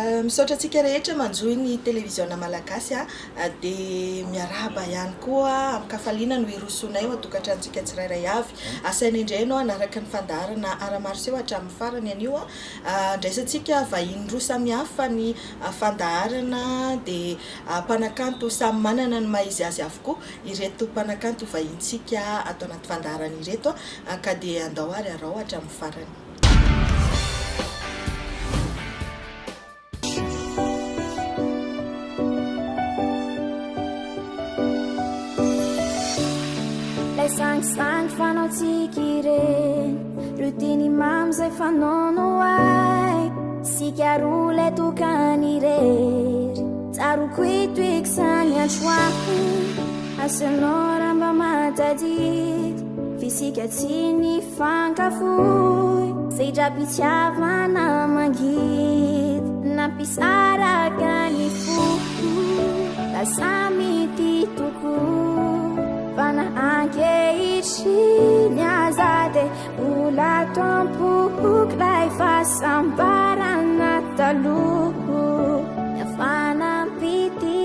Misaotra antsika rehetra manjoy ny televiziona malagasy dia miarahaba ihany koa amin'ny kafaliana no irosonay ao atokantrantsika tsirairay avy. Asaina indray ianao hanaraka ny fandaharana ara-maroseho hatramin'ny farany anio andraisantsika vahiny roa samihafa ny fandaharana dia mpanakanto samy manana ny maha-izy azy avokoa ireto mpanakanto vahintsika atao anaty fandaharana ireto ka dia andao ary arao hatramin'ny farany. Sang fanao tsika ireny rutiny mamy zay fanaonao ay sika roa lay tokany irery tsaroko itoeky sany antroany asanao raha mba matadity fisika tsy ny fankafoy zay drapitiavana mangidy nampisaraka ny fo lasamity toko Vana ankehitriny azade Ula tompuk lai fasambarana taluhu Yafana piti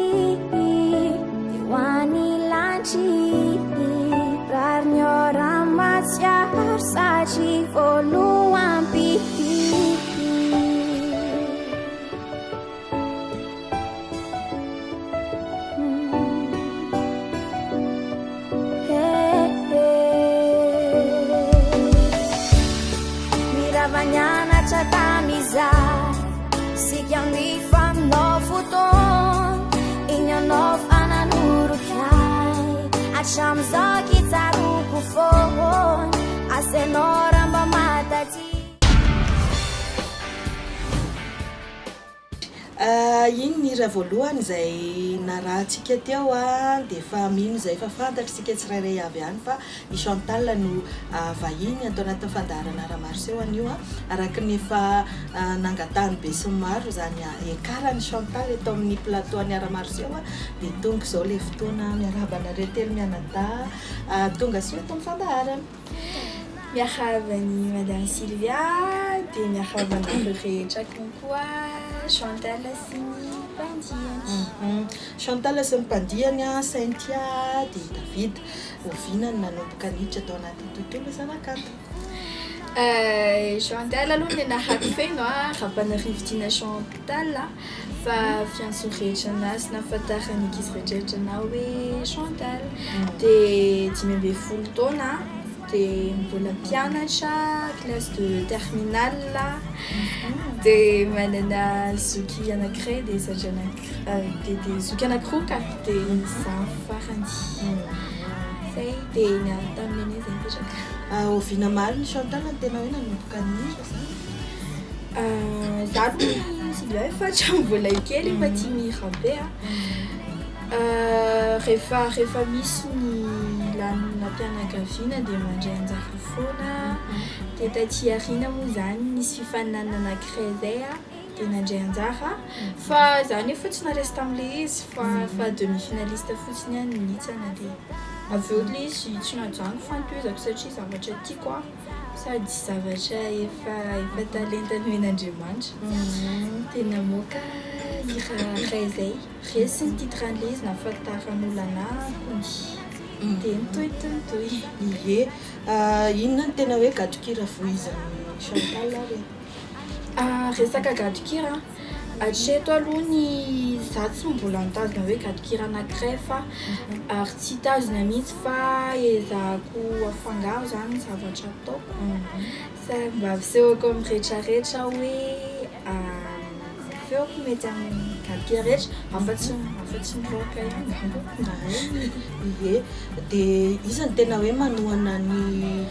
Diwani lanchi Rarnyora masyar sachi voluan piti Vanyana chatamizar Sigyami fam no futon Inyanof ananurukai Acham zaki taruku fon Asenora mamatati Iny ny raha voalohany izay narahantsika teo dia efa mino izay efa fantatritsika tsirairay avy ihany fa i Chantal no vahiny atao anatin'ny fandaharana ara-maroseho anio araka ny efa nangatahany be sy maro zany ekarany Chantal eto amin'ny plateau ny ara-maroseho dia tonga izao ilay fotoana miarahaba anareo telo mianadahy tonga sy eto amin'ny fandaharana. Miarahaba Madame Sylvia dia miarahaba anareo rehetra koa Chantal sy ny mpandiany. Chantal sy ny mpandiany Cynthia dia David ovinany nanomboka niditra atao anatin'ny tontolo zanakanto. Chantal aloha ny nahako feno rapanarivitina Chantal fa fianso rehetra anazy nahafantarany ankizy rehetrarehetra na hoe Chantal dia 5 taona dia mbola mpianatra classe de terminale dia manana zoky anankiray dia satria dia zoky anankiroa ka dia izaho farany zay dia niany tamin'ny eny zay mipetraka. Oviana maro ny Chantal ny tena hoe nanomboka niditra zany. Zaho Sylvia efa hatramin'ny mbola kely efa tia mihira be rehefa misy ny lampianakaviana dia mandray anjara foana dia taty aoriana moa zany nisy fifaninanana anankiray zay dia nandray anjara fa zany efa tsy naresy tam'ilay izy fa demi-finaliste fotsiny any nitsana dia avy eo ilay izy tsy najango fantoezako satria zavatra tiako sady zavatra efa talentany men'Andriamanitra dia namoaka hira ray zay resy ny titran'ilay izy nahafantaran'olona anakony dia nitoy. Ie inona ny tena hoe gadokira voizan'ny Chantal re? Resaka gadokira hatreto aloha ny za tsy mbola nitazona hoe gadokira anankiray fa ary tsy tazona mihitsy fa ezahako afangaro zany zavatra ataoko mba visehoko amin'ny rehetrarehetra hoe feoko mety amin'ny gadokira rehetra afa-tsy miloaka ihany. Ie dia iza ny tena hoe manohana ny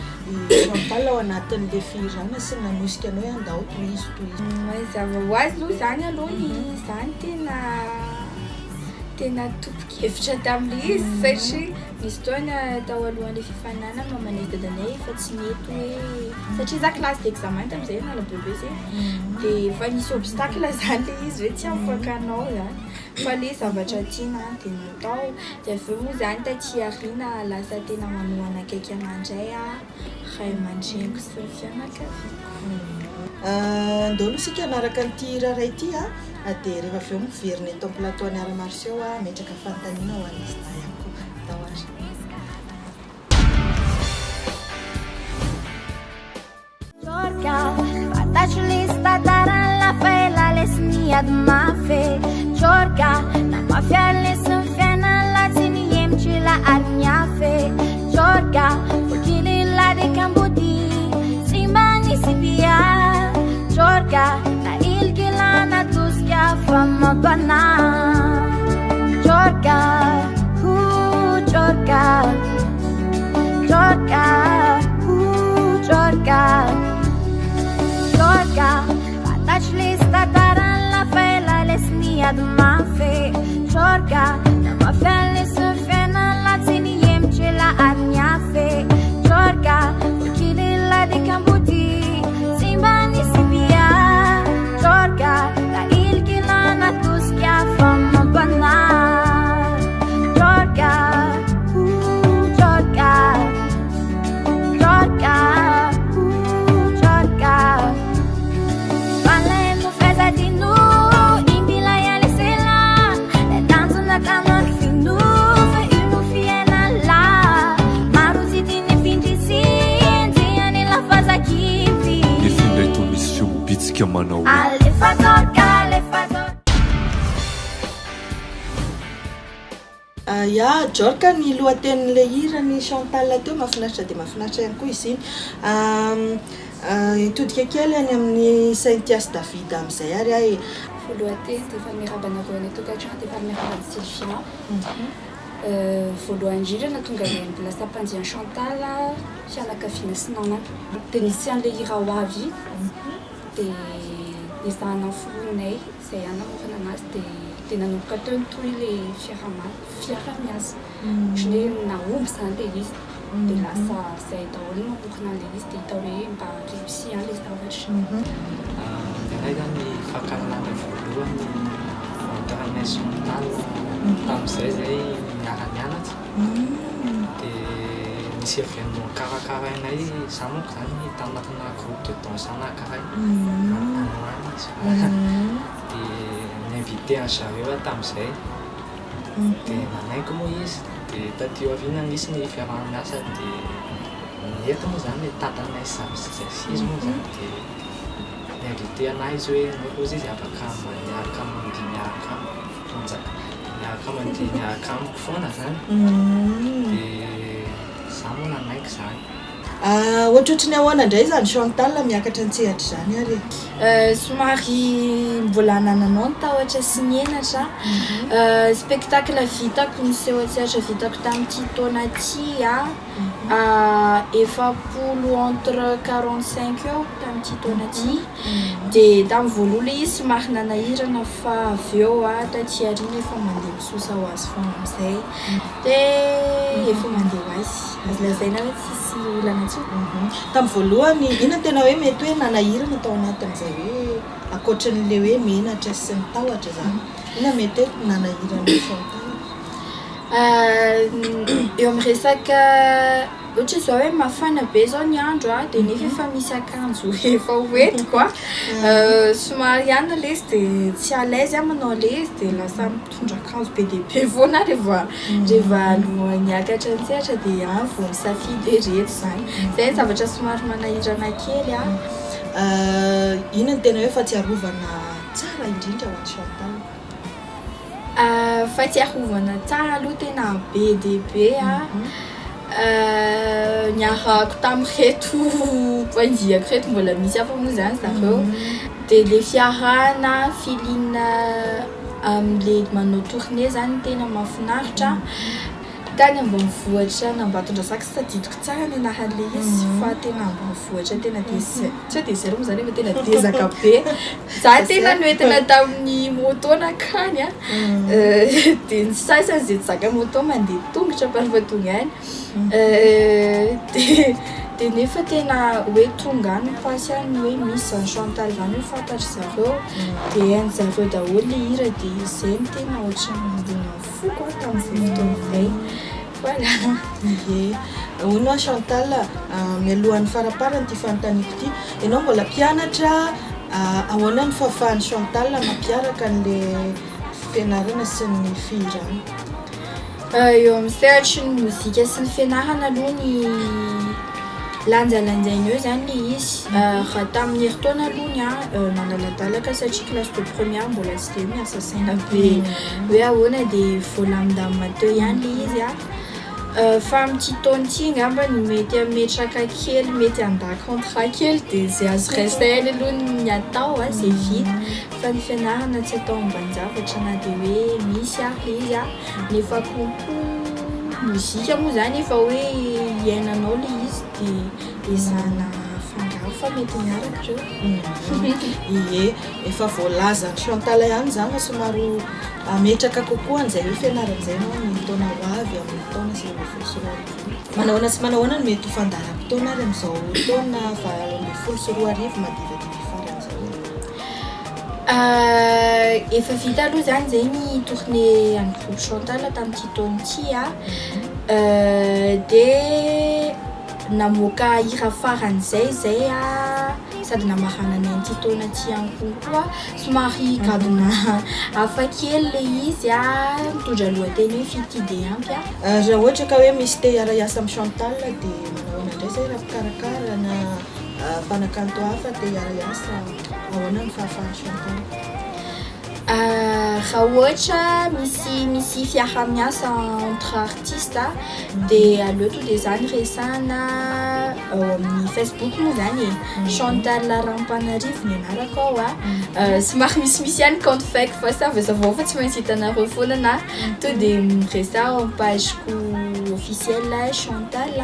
Chantal ao anatin'ilay fihirana sy nanosika anao hoe andao toy izy. Mazava ho azy aloha zany aloha zany tena topoka-hevitra tamin'ilay izy satria nisy taona tao alohan'ilay fifaninana mamanay dadanay efa tsy mety hoe satria za classe d'examen tamin'izay nala bebe zay dia efa nisy obstacle zany ilay izy hoe tsy afakanao zany fa ilay zavatra tiana dia natao dia avy eo moa zany taty aoriana lasa tena manohana akaiky amandray ray aman-dreniko sy fianakaviako. Andao aloha isika hanaraka an'ity raray ity dia rehefa avy eo miveriny eto amin'ny plateau-ny Arts Martiaux metraka fanontaniana ho an'izy ihany koa tahotra. Jorka, fatacho lista taralla fela lesnia de mafe. Jorka, na mafia lesson fiana la tini yemchila arnyafe. Jorka, fukili la de Cambodi, simani sibia. Jorka, na ilgila na tuskia fama bana. Jorka, Jorka, Jorka, Jorka. Jorka, fataci lista taralla fela lesnia de mafe. Jorka, na mafia lesson fiana la tini yemchila arnyafe. Jorka, fukili la de Cambodi, simbani sibia. Jorka, la ilgila na tuskia fama bana. Jorka, Jorka, Jorka, Jorka. Valendo festa di nu, imbila ya lesela. Le danzo na cama finu, fa inu fiena la. Maruzi dini fingi sinti, ani la faza kivi. Defenda i misy bitsika manao Alefa Jorka, alefa Jorka. Ya Jorka ny lohatenin'le hira ny Chantal teo mahafinaritra dia mahafinaritra ihany koa izy iny. Itodika kely any amin'ny Saint-Thias David amin'izay ary ahy. Voalohany dia efa miarabana voany tokantrano dia efa miarabana Sylvia. Voalohany indrindra natonga ilay mbola sampandiany Chantal fianakaviana sy namana. Dia nisy an'ilay hira ho avy dia nizahanany foronay izay hanamorana anazy dia nanomboka teo nitoy ilay fiara-miasa. Ohatran'ny hoe nahomby izany ilay izy. Dia lasa izay daholo mamokona an'ilay izy dia hita hoe mba réussi ilay zavatra. Ilay zany fahakaralana voalohany taranay Chantal tamin'izay zay miara-mianatra dia nisy avy amin'ny karakarainay izaho manko zany tanatina groupe de danse anankiray anoany izy dia niinvité zareo tamin'izay dia nanaiko moa izy dia taty aviana nisy ny fiarah-miasa dia niety moa zany tatanay zay izy moa zany dia niinvité anahy izy hoe anao koa izy afaka miaraka mandihy miaraka tonjaka miaraka mandihy miaraka amiko foana zany dia izaho moa nanaiko zany. Ohatrohatry ny ahoana indray zany Chantal miakatra an-tsehatra zany ary. Somary mbola nananao ny tahotra sy nienatra. Spectacle vitako niseho an-tsehatra vitako tamin'ity taona ity efapolo entre 45 eo tamin'ity taona ity. Dia tamin'ny voalohany izy somary nanahirana fa avy eo taty aoriana efa mandeha misosa ho azy foana amin'izay. Dia efa mandeha ho azy. Azo lazaina hoe tsisy olana intsony. Tamin'ny voalohany ina tena hoe mety hoe nanahirana tao anatin'izay hoe ankoatran'ilay hoe menatra sy ny tahotra zany. Ina mety hoe nanahirana Chantal? Eo amin'ny resaka ohatra izao hoe mafana be izao ny andro dia nefa efa misy akanjo efa hoentiko somary ihany ilay izy dia tsy à l'aise manao ilay izy dia lasa mitondra akanjo be dia be foana rehefa niakatra an-tsehatra dia vao misafidy rehetra zany. Izay zavatra somary manahirana kely Ina ny tena hoe fahatsiarovana tsara indrindra ho an'i Chantal? Fahatsiarovana tsara aloha tena be dia be niarahako tamin'ireto mpandiako reto mbola misy afa moa zany zareo dia ilay fiarahana filina amin'ilay manao tournée zany tena mahafinaritra. Tany ambanivohitra n'Ambatondrazaka sy tadidiko tsara ny anaran'ilay izy fa tena ambanivohitra tena tsy hoe désert moa zany efa tena dezaka be. Za tena noentina tamin'ny moto nakany dia ny sasany izay tsy zaka moto mandeha tongotra rehefa tonga any dia nefa tena hoe tonga any pasy any hoe misy zany Chantal zany hoe fantatry zareo dia hain'zareo daholo ilay hira dia izay no tena ohatrany mandina foko tamin'izay fotoana izay. Voilà. Hono Chantal mialohan'ny faraparany ity fanontaniako ity, ianao mbola mpianatra ahoana ny fahafahan'ny Chantal mampiaraka an'le fianarana sy ny fihirana? Eo amin'ny sehatra ny mozika sy ny fianarana aloha ny lanjalanjaina eo zany le izy. Raha tamin'ny heritaona alohany nalaladalaka satria classe de première mbola tsy de miasa saina be hoe ahoana dia voalamindamina teo ihany le izy fa amin'ity taona ity angamba ny mety ametraka kely mety anda contrat kely dia zay azo rasainy aloha ny atao zay vita fa ny fianarana tsy atao ambanin-javatra na dia hoe misy le izy nefa konko mozika moa zany efa hoe iainanao le izy dia ezahana fangaro fa mety miaraka reo. Ie, efa voalaza ny Chantal ihany zany somary ametraka kokoa an'izay hoe fianarana izay no amin'ny taona ho avy amin'ny taona sy folo sy roa arivo. Manahoana sy manahoana no mety ho fandaharam-potoana ary amin'izao taona folo sy roa arivo madivadivy farany izao? Efa vita aloha zany zay ny tournée an'ny groupe Chantal tamin'ity taona ity dia namoaka hira faran'izay sady namarana ny an'ity taona ity ihany koa somary gadona hafa kely le izy mitondra lohateny hoe fity dia ampy raha ohatra ka hoe misy te hiara-iasa amin'ny Chantal dia manahoana indray zay raha mpikarakara na mpanakanto hafa te hiara-iasa ahoana ny fahafahan'ny Chantal? Raha ohatra misy fiarah-miasa entre artiste dia aleo to dia zany resahana amin'ny Facebook moa zany Chantal Rampanarivo ny anarako ao somary misy ihany compte fake fa savazavao fa tsy maintsy hitanareo foana na to dia miresaha amin'ny pageko officielle Chantal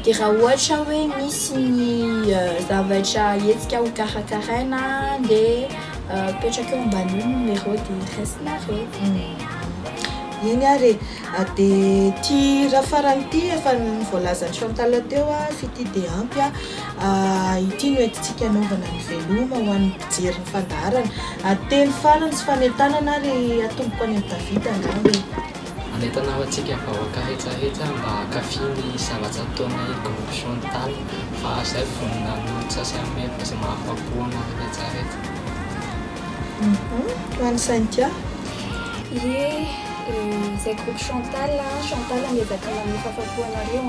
dia raha ohatra hoe misy ny zavatra hetsika ho karakaraina dia petraka eo ambany numéro dia raisinareo. Iny ary dia ty raha farany ity efa voalazany Chantal teo fity dia ampy ity no entintsika anaovana ny veloma ho an'ny mpijery ny fandaharana teny farany sy fanentanana ary atomboka any amin'ny Davida angamba anentana ho antsika vahoaka rehetrarehetra mba hakafiny zavatra ataona groupe Chantal fa zay vonina notsa sy amin'ny fa zay mahafapoana rehetrarehetra. Ho an'ny Saintia? Zay groupe Chantal miezaka amin'ny fahafapoanareo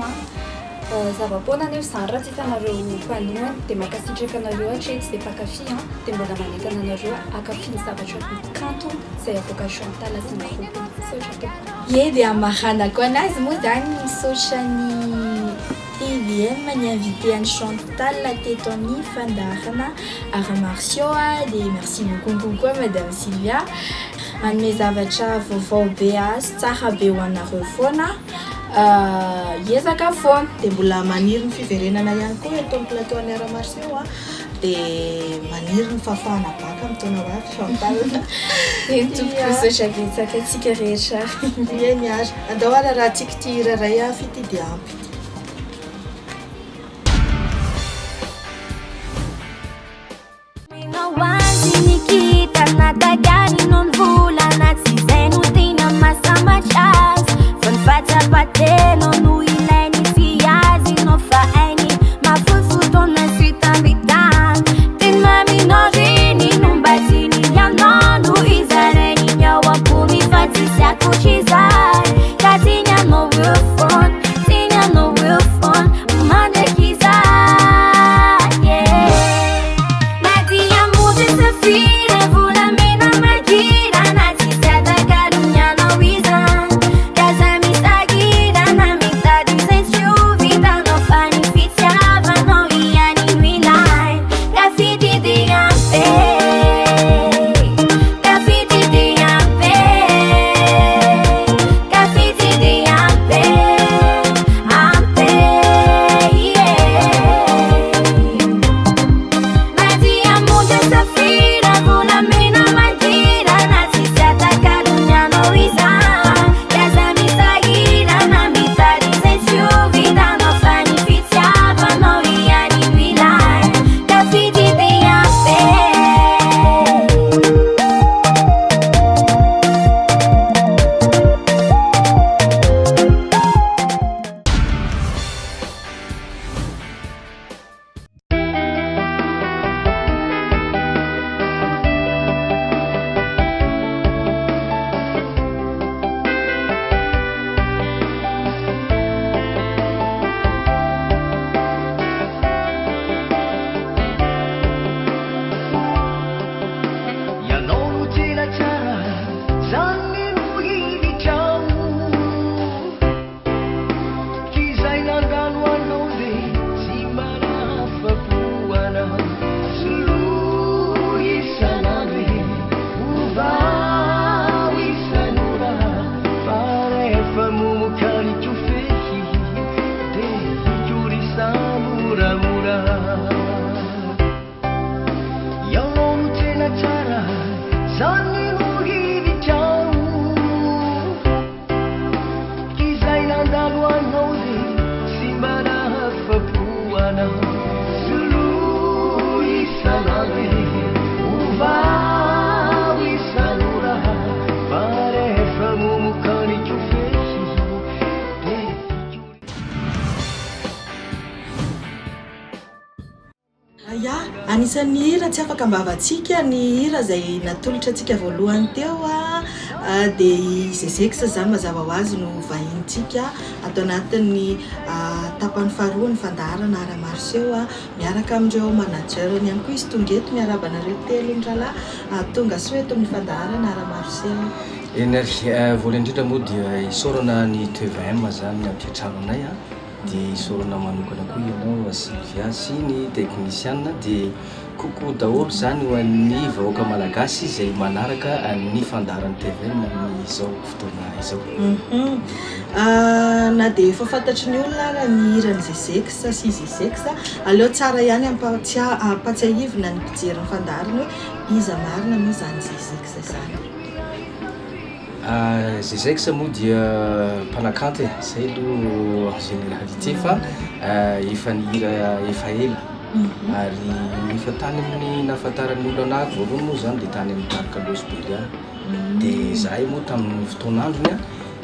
zava-poana anefa izany raha tsy hitanareo mpanohany dia makasitraka anareo hatreto dia mpakafy dia mbola manentana anareo hakafy ny zavatra kanto izay avoaka Chantal sy ny groupe misaotra teo. Dia amaranako anazy moa zany misaotra ny TVM ny invité an'ny Chantal teto amin'ny fandaharana arts martiaux dia merci beaucoup koa madame Sylvia anome zavatra vaovao be tsara be ho anareo foana hiezaka foana dia mbola maniry ny fiverenana ihany koa eto amin'ny plateau an'ny arts martiaux dia maniry ny fahafahana baka amin'ny taona ho avy Chantal. Tompoko misaotra betsaka atsika rehetra. Eny ary andao ary raha tsika ty raray fity dia ampy. zany mohiritrao izay nandalo anao de sy mba nahafapoanao solo isanandro ovao isanoraha fa rehefa momokaniky feky de Ya, anisan'ny hira tsy afaka ambavatsika ny hira zay natolotra antsika voalohany teo dia Zezex zany mazava ho azy no vahintsika atao anatin'ny tapany faharoa ny fandaharana Ara-Marseo miaraka amin'ireo managerany ihany koa izy tonga eto miarabanareo telo ny rahalahy tonga soeto amin'ny fandaharana Ara-Marseo. Énergie voalohany indrindra moa dia isaorana ny TVM zany ampiatrano anay dia isaorana manokana koa ianao Sylvia sy ny teknisiana dia koko daholo zany ho an'ny vahoaka malagasy izay manaraka ny fandaharany TVM amin'izao fotoana izao. Na dia efa fantatry ny olona raha ny hiran'ny Zezex sy Zezex aleo tsara ihany ampatsiahivina ny mpijery ny fandaharany hoe iza marina moa zany Zezex zany. Zezex moa dia mpanakanty zay aloha en généralité fa efa ny hira efa ela ary efa tany amin'ny nahafantaran'ny olona anahy voalohany moa zany dia tany amin'ny parc Losbelia dia zahay moa tamin'ny fotoanandrony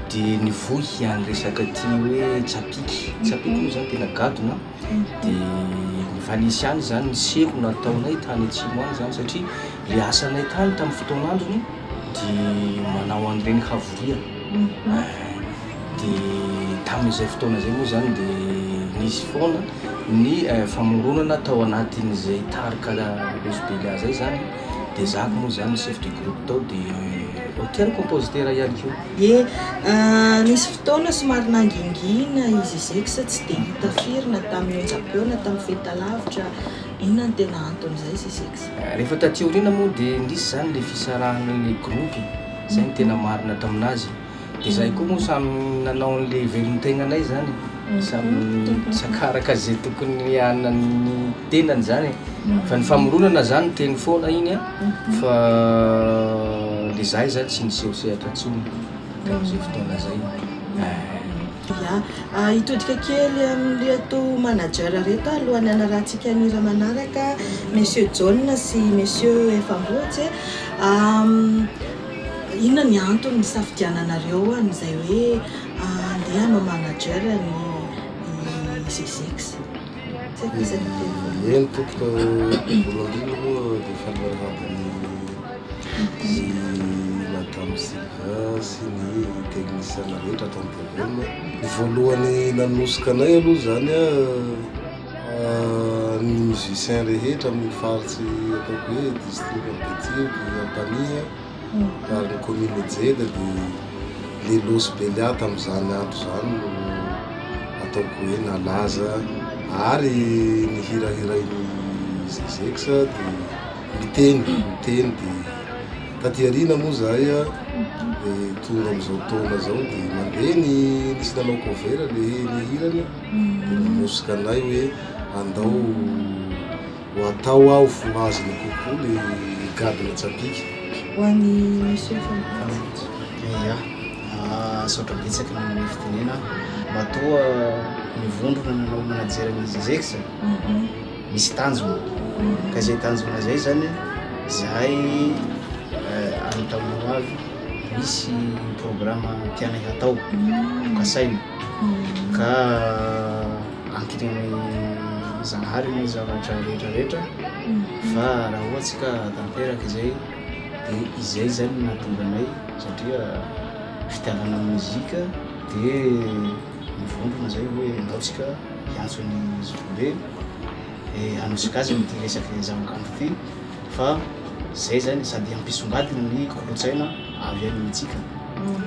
dia nivohy any resaka ty hoe tsapiky moa zany tena gadona dia nivanisy any zany ny seko nataonay tany atsimo any zany satria le asanay tany tamin'ny fotoanandrony dia manao an'ireny havoria dia tamin'izay fotoana zay moa zany dia nisy foana ny famoronana tao anatin'izay tarika Losbelia zay zany dia zako moa zany chef de groupe tao dia hôtel compositeur ihany koa. Ye, nisy fotoana somary nangingina izy Zezex tsy dia hita firy na tamin'ny Japon na tamin'ny fahitalavitra inona ny tena antony zay Zezex. Rehefa taty aoriana moa dia nisy zany le fisarahana ny groupe zay ny tena marina taminazy dia zay koa moa samy nanao an'le velon-tegnanay zany samy sakaraka zay tokony anany tenany zany fa ny famoronana zany teny foana iny fa le zahay zany tsy nisehosehatra intsony tamin'izay fotoana zay. Ya, hitodika kely amin'ny ato manager reto alohan'ny anarahantsika ny hira manaraka Monsieur John sy Monsieur Efambotsy inona ny antony ny safidiananareo an'izay hoe andeha hanao manager ny Zezex. Eny tompoko voalohany moa dia fanarahana ny madame Silva sy ny teknisiana rehetra atao TVM. Ny voalohany nanosika anay aloha zany ny musicien rehetra amin'ny faritsy ataoko hoe district Ambetiky Ampania ary ny commune Jeda dia le Losbelia tamin'izany andro zany no ataoko hoe nalaza ary ny hirahirainy Zezex dia miteny dia taty arina moa zahay dia tonga amin'izao taona zao dia mandeha nisy nanao cover le hirany dia nanosika anay hoe andao ho atao aho foaziny kokoa le gadona tsapiky. Ho an'ny Monsieur Efambotsy. Ya, saotra betsaka ny fitenena matoa mivondrona nanao manajeran'ny Zezex misy tanjona ka zay tanjona zay zany zahay any taminao avy misy programme tianay hatao kasaina ka ankitiny Zanahary ny zavatra rehetrarehetra fa raha ohatsika tanteraka izay dia izay zany nahatonga anay satria fitiavana mozika dia mivondrona zay hoe anaotsika hiantso ny zokbe anaosika azy amin'ity resaky zavakanto ity fa zay zany sady ampisongadina ny kolotsaina avy amintsika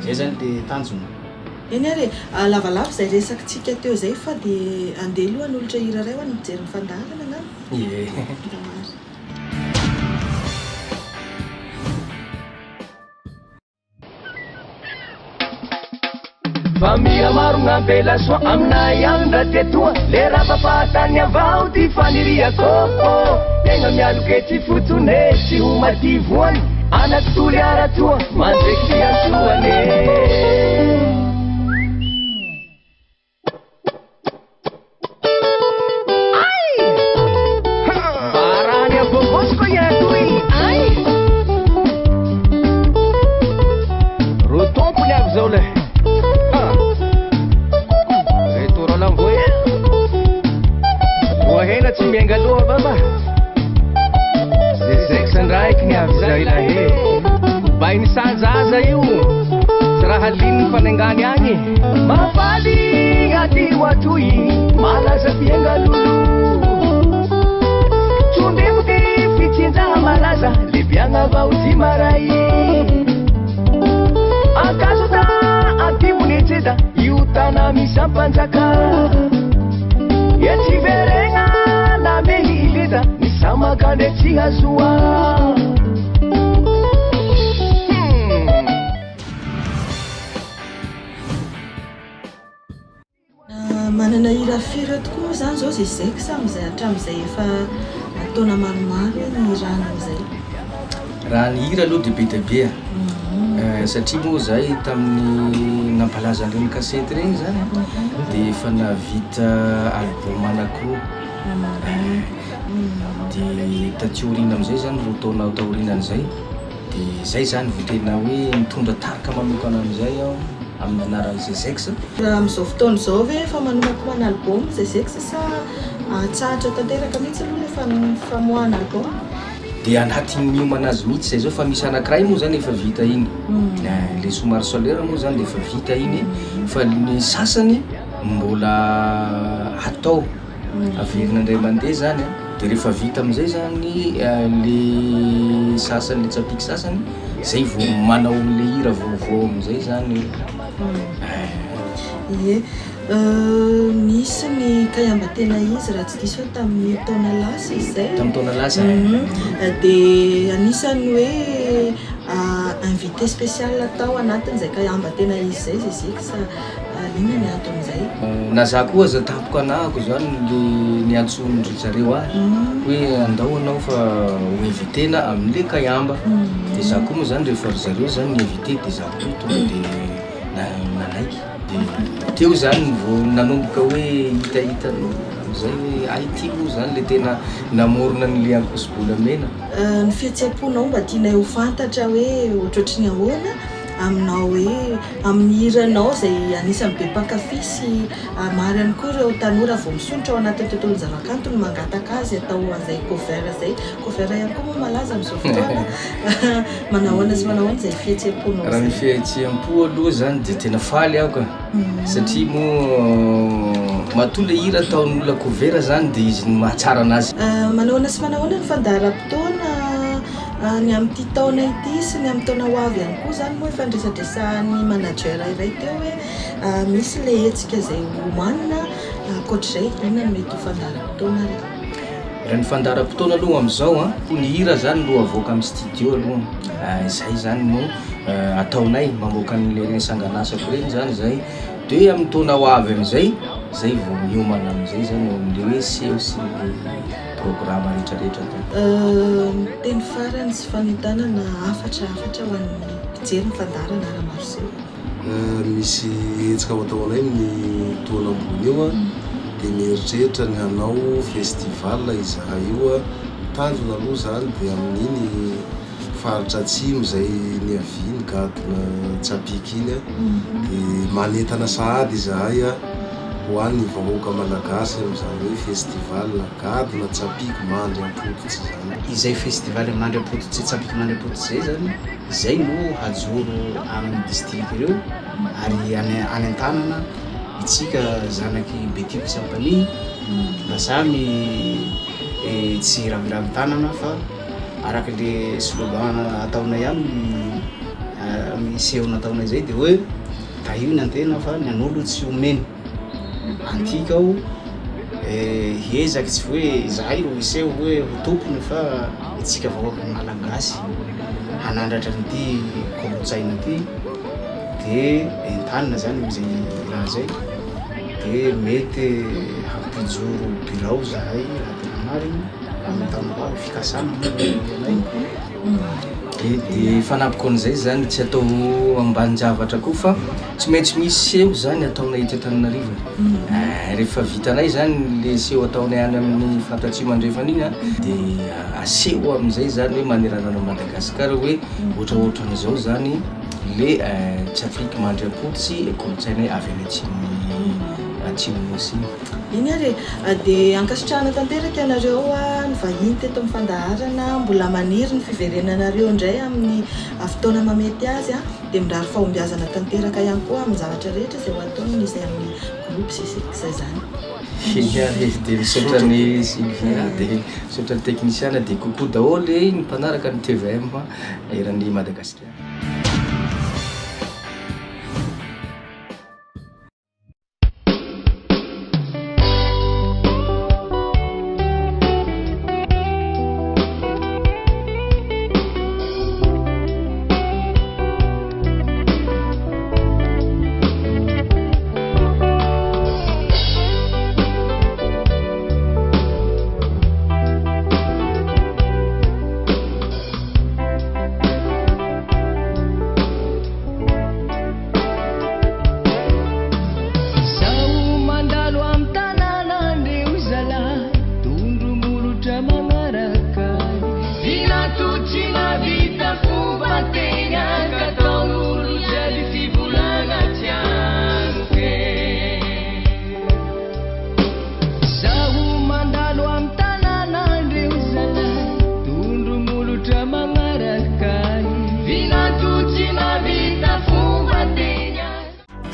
zay zany le tanjona. Eny ary lavalava zay resakintsika teo zay fa dia andeha aloha n'olotra hira ray ho any mijery ny fandaharana na. Famia maro ngambela soa aminay any raha tetoa le raha fahafatany avao ty faniriako tegna mialoke tsy fotone tsy ho madivoany anakitoly aratoa mandraiky liatoane barany avovosiko iatoy ay ro tompony avy zao le retorôlamvoe voahena tsy miangaloha baba zezaiky sandraiky ny avy zay lahe bainy sanjaza io tsy raha lininy fanengany agny mafaly aty hoatoy malaza fiangalolo tsondremo ty fitsinjaha malaza lebiagna avao ty maray akazota antimonetseda io tana misy ampanjaka etsiveregna na mehileda nisamakande tsy hazoa manana hira firy tokoa moa zany zao zezaiky sa amizay hatramizay efa taona maromaro ny rano amizay raha ny hira aloha dibe dia be satria moa zay tamin'ny nampalaza an'ireny kasety regny zany dia efa navita album anankiroa dia tatiorina amizay zany ro taonao taorinan'izay dia zay zany vo tena hoe mitondra tarika manokana amizay aho amin'ny anaran'ny zezaiky sa raha am'izao fotoana zao ve efa manomako mana album zezaiky sa tsahatra tanteraka mihitsy aloha le famoahana album dia anatin'ny manazy mihitsy zay zao fa misy anankiray moa zany efa vita iny le somary solaire moa zany efa vita iny fa ny sasany mbola atao averina indray mandeha zany dia rehefa vita amizay zany le sasany le tsapiky sasany zay vo manao le hira vaovao amizay zany ie misy ny kayambatena izy raha tsy diso hoe tamin'ny taona lasa izy zay tamin'ny taona lasa dia anisany hoe invité spécial atao anatin'izay kayambatena izy zay zeziky sa inona ny ato amizay na za koa za tapoko anahako zany le niantsonindry zareo azy hoe andao anao fa ho invitena amin'le kayamba dia za koa moa zany rehefa ry zareo zany ny invité dia za koa tonga dia nanaiky dia teo zany vo nanomboka hoe hitahita zay hoe ay ty moa zany le tena namorona n'le ankosibolamena ny fihetseponao mba tianay ho fantatra hoe ohatrohatry ny ahoana aminao hoe amin'ny hiranao zay anisany be mpankafy sy maro ihany koa ireo tanora vao misontra ao anatin'ny tontolo zavakanto no mangataka azy atao an'izay cover zay cover ihany koa moa malaza amin'izao fotoana manahoana sy manahoana zay fihetseponao raha ny fihetsempo aloha zany dia tena faly aho ka satria moa matoa le hira ataon'olona cover zany dia izy ny mahatsara anazy manahoana sy manahoana ny fandaharam-potoana ny amin'ity taona ity sy ny amin'ny taona ho avy ihany koa zany moa efa ndresadresan'ny manager iray teo hoe misy le hetsika zay homanina akoatr'izay inona no mety ho fandaharam-potoana re raha ny fandaharam-potoana aloha am'izao ny hira zany no avoaka amin'ny studio aloha izay zany no ataonay mamoaka n'le sanganasako reny zany zay dia amin'ny taona ho avy am'izay zay vo miomana am'izay zany amin'le hoe seo sy programme rehetrarehetra teny farany sy fanitana na afatra ho an'ny mpijery ny fandarana raha-maroseo misy hetsika ho ataonay ny taona ambony io dia mieritreritra ny hanao festival izaha io tanjona aloha zany dia amin'iny faritra atsimo zay ny aviny gadona tsapiky iny dia manentana sahady izahay ho an'ny vahoaka malagasy amin'izany hoe festival gadona tsapiky mandry ampototsy zany izay festival mandry ampototsy tsapiky mandry ampototsy zay zany izay no hajoro amin'ny district ireo ary any an-tanana itsika zanaky betiky sampany mba samy tsy raviravy tanana fa araky le slogan ataonay amin'ny seho nataonay zay dia hoe tahio ny antena fa ny an'olo tsy omeny antika aho hiezaky tsy hoe zahay ro iseho hoe ho tompony fa itsika vahoaka malagasy hanandratra nyity kolotsaina ty dia entanina zany am'izay raha zay dia mety hampijoro birao zahay raha tena mariny amin'ny tanoa fikasana anay dia fanapoko an'izay zany tsy atao ambanin-javatra koa fa tsy maintsy misy seho zany ataonay ety Antananarivo. Rehefa vitanay zany le seho ataonay any amin'ny Fatatsimo andrefana iny dia aseho amin'izay zany hoe maneranana Madagasikara hoe ohatraohatran'izao zany le tsy afriky mandriam-potsy kolotsainay avy any atsimo nosy. Iny ary dia ankasitrahana tanteraka ianareo ny vahiny teto amin'ny fandaharana mbola maniry ny fiverenanareo indray amin'ny fotoana mamety azy dia mirary fahombiazana tanteraka ihany koa amin'ny zavatra rehetra izay ho ataony izay amin'ny groupe izay zany. Iny ary dia misaotra ny Sylvia dia misaotra ny teknisiana dia kokoa daholo ny mpanaraka ny TVM eran'ny Madagasikara.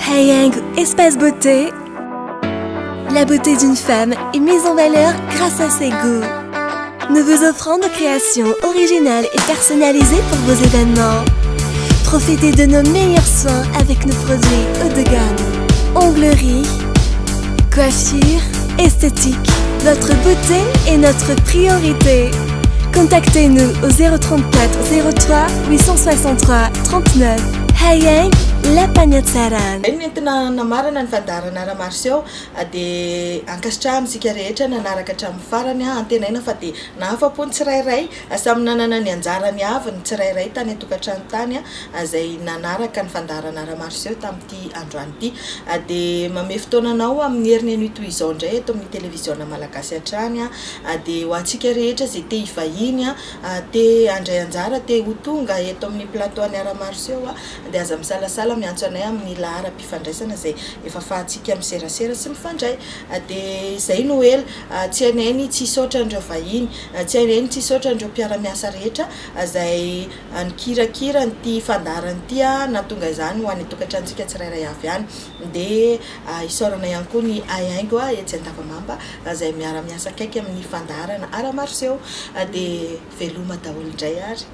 Hayangu Espace Beauté. La beauté d'une femme est mise en valeur grâce à ses goûts. Nous vous offrons nos créations originales et personnalisées pour vos événements. Profitez de nos meilleurs soins avec nos produits haut de gamme. Onglerie, coiffure, esthétique. Votre beauté est notre priorité. Contactez-nous au 034 03 863 39. Hayangu La Pagnatsaran. Nentina namarana ny fandarana Ramarseau dia ankasitrahantsika rehetra nanaraka hatramin'ny farany antenaina fa dia nahafa-po ny tsirairay samy nanana ny anjarany avy ny tsirairay tany atokantrano tany izay nanaraka ny fandarana Ramarseau tamin'ity androany ity dia mame fotoananao amin'ny heriny an'io toy izao indray eto amin'ny televisiona malagasy hatrany dia ho antsika rehetra izay te hivahiny te handray anjara te ho tonga eto amin'ny plateau ny Ramarseau dia aza misalasala miantso anay amin'ny laharam-pifandraisana izay efa fahantsika miserasera sy mifandray dia izay no ela tsy hainay tsy hisaotra andreo vahiny tsy hainay tsy hisaotra andreo mpiara-miasa rehetra izay nikirakira nyty fandaranyity nahatonga izany ho any tokantrantsika tsirairay avy any dia isaorana ihany koa ny Hayangu etsy Andavamamba izay miara-miasa akaiky amin'ny fandarana Ramarseau dia veloma daholo indray ary.